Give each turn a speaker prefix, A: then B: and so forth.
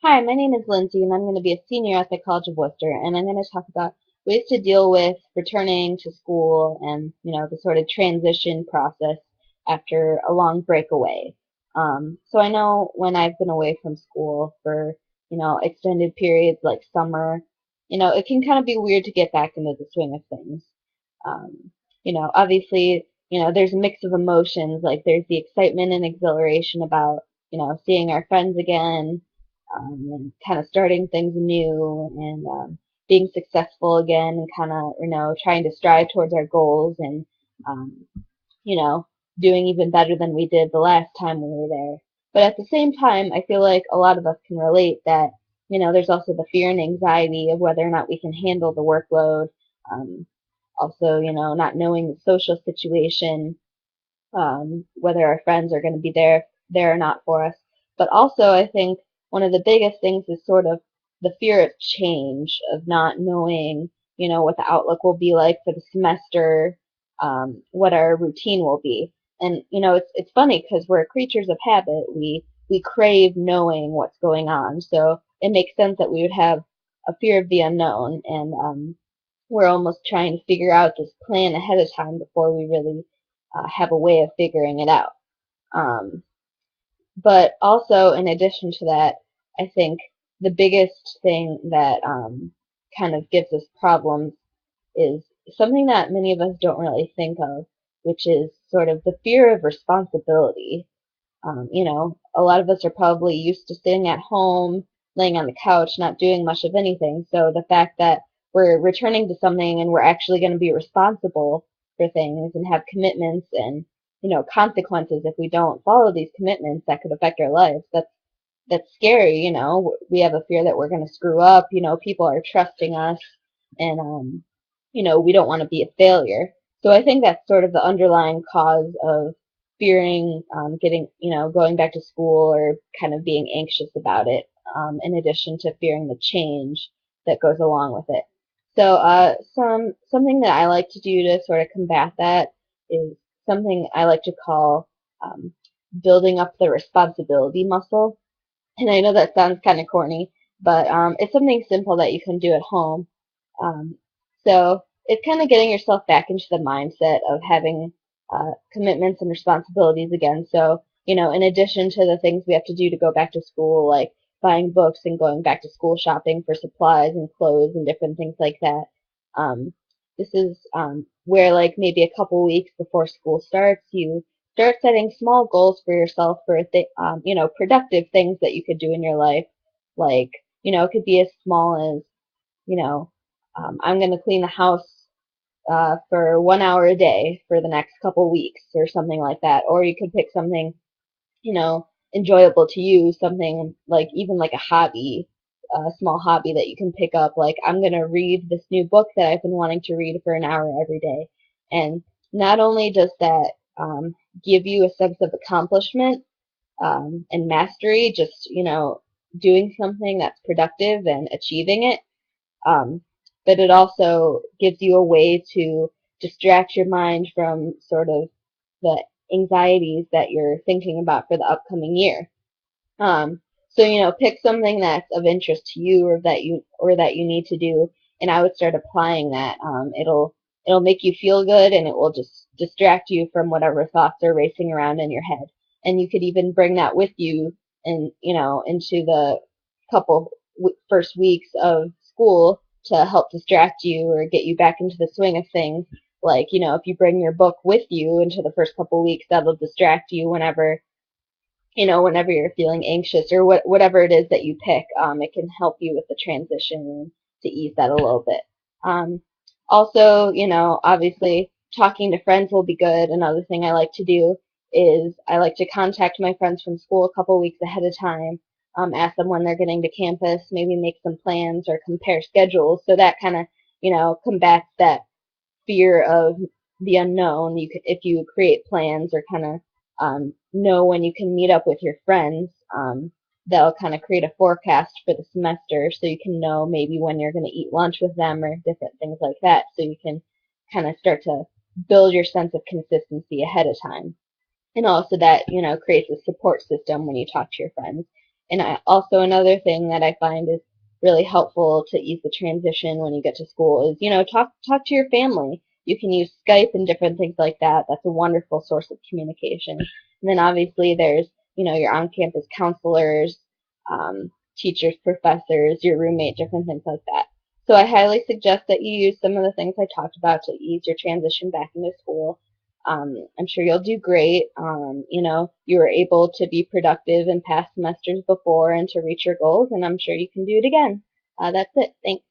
A: Hi, my name is Lindsay, and I'm going to be a senior at the College of Worcester, and I'm going to talk about ways to deal with returning to school and, the sort of transition process after a long break away. So I know when I've been away from school for, extended periods like summer, it can kind of be weird to get back into the swing of things. Obviously, there's a mix of emotions, like there's the excitement and exhilaration about, seeing our friends again, and kind of starting things anew and being successful again and kind of, trying to strive towards our goals and, um, you know, doing even better than we did the last time we were there. But at the same time, I feel like a lot of us can relate that, there's also the fear and anxiety of whether or not we can handle the workload. Um, Also, not knowing the social situation, whether our friends are going to be there or not for us. But also, I think one of the biggest things is sort of the fear of change, of not knowing, what the outlook will be like for the semester, what our routine will be. And it's funny because we're creatures of habit. We crave knowing what's going on. So it makes sense that we would have a fear of the unknown, and we're almost trying to figure out this plan ahead of time before we really have a way of figuring it out. Um, but also, in addition to that, I think the biggest thing that kind of gives us problems is something that many of us don't really think of, which is sort of the fear of responsibility. A lot of us are probably used to sitting at home, laying on the couch, not doing much of anything. So the fact that we're returning to something and we're actually going to be responsible for things and have commitments and, consequences if we don't follow these commitments that could affect our lives, that's scary. We have a fear that we're going to screw up. People are trusting us, and we don't want to be a failure. So I think that's sort of the underlying cause of fearing getting, going back to school or kind of being anxious about it. In addition to fearing the change that goes along with it. So something that I like to do to sort of combat that is something I like to call um, building up the responsibility muscle. And I know that sounds kind of corny, but it's something simple that you can do at home. Um, so it's kind of getting yourself back into the mindset of having commitments and responsibilities again. So, in addition to the things we have to do to go back to school, like buying books and going back to school shopping for supplies and clothes and different things like that, um, this is where, like, maybe a couple weeks before school starts, you start setting small goals for yourself for productive things that you could do in your life. Like, it could be as small as, you know, I'm going to clean the house for 1 hour a day for the next couple weeks or something like that. Or you could pick something, enjoyable to you, something like even like a hobby, a small hobby that you can pick up. Like, I'm going to read this new book that I've been wanting to read for an hour every day. And not only does that give you a sense of accomplishment and mastery, just, doing something that's productive and achieving it, um, but it also gives you a way to distract your mind from sort of the anxieties that you're thinking about for the upcoming year. So pick something that's of interest to you or that you need to do, and I would start applying that. It'll make you feel good, and it will just distract you from whatever thoughts are racing around in your head. And you could even bring that with you, and into the couple first weeks of school to help distract you or get you back into the swing of things. Like, if you bring your book with you into the first couple weeks, that'll distract you whenever you're feeling anxious or whatever it is that you pick. It can help you with the transition to ease that a little bit. Um, Also, obviously talking to friends will be good. Another thing I like to do is I like to contact my friends from school a couple weeks ahead of time, ask them when they're getting to campus, maybe make some plans or compare schedules. So that kind of, combats that fear of the unknown. If you create plans or kind of know when you can meet up with your friends, they'll kind of create a forecast for the semester, so you can know maybe when you're going to eat lunch with them or different things like that. So you can kind of start to build your sense of consistency ahead of time. And also that, creates a support system when you talk to your friends. And also another thing that I find is really helpful to ease the transition when you get to school is, talk to your family. You can use Skype and different things like that. That's a wonderful source of communication. And then obviously there's, your on-campus counselors, teachers, professors, your roommate, different things like that. So I highly suggest that you use some of the things I talked about to ease your transition back into school. I'm sure you'll do great. You were able to be productive in past semesters before and to reach your goals, and I'm sure you can do it again. That's it. Thanks.